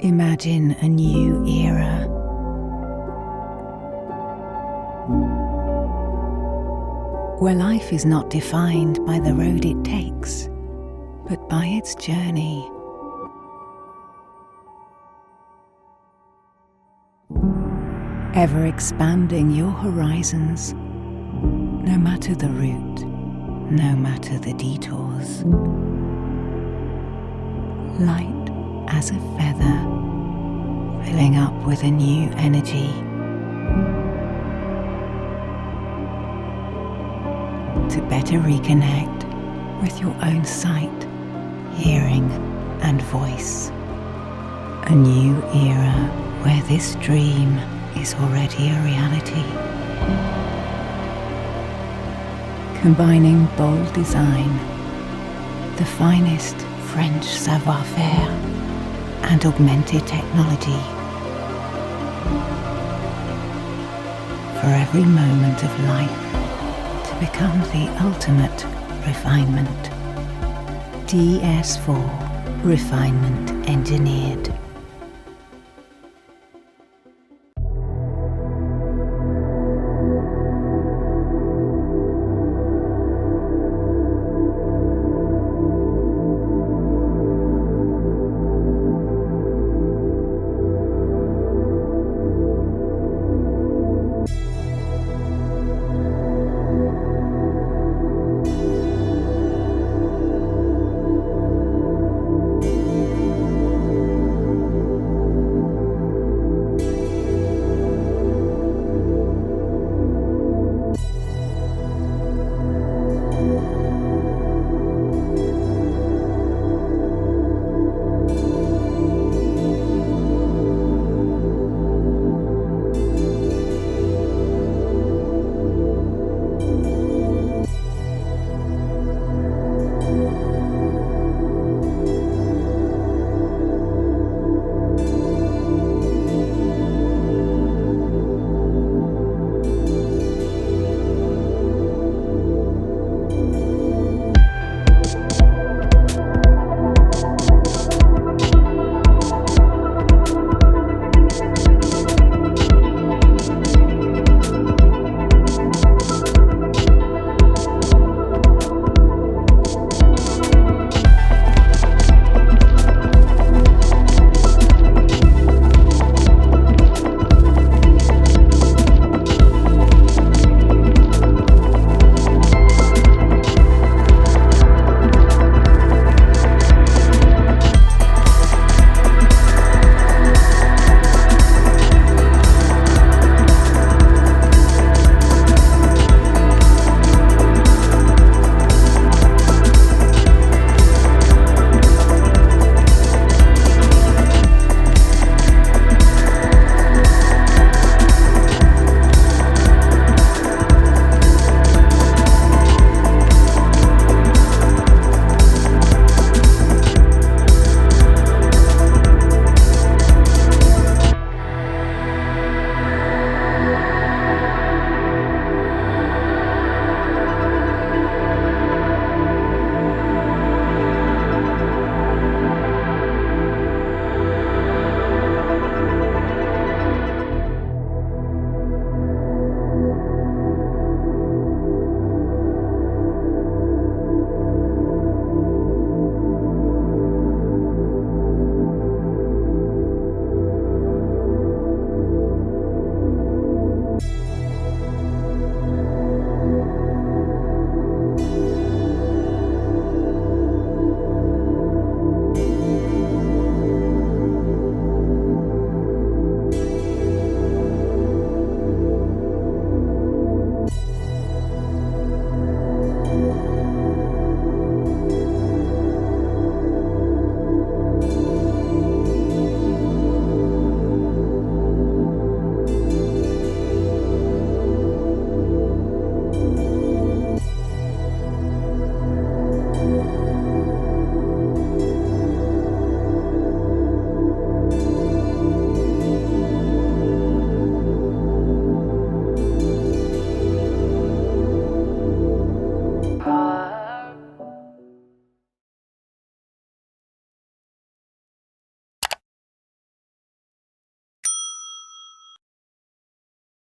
Imagine a new era. Where life is not defined by the road it takes, but by its journey. Ever expanding your horizons, no matter the route, no matter the detours. Light as a feather, filling up with a new energy. To better reconnect with your own sight, hearing, and voice. A new era where this dream is already a reality. Combining bold design, the finest French savoir-faire, and augmented technology. For every moment of life to become the ultimate refinement. DS4 Refinement Engineered.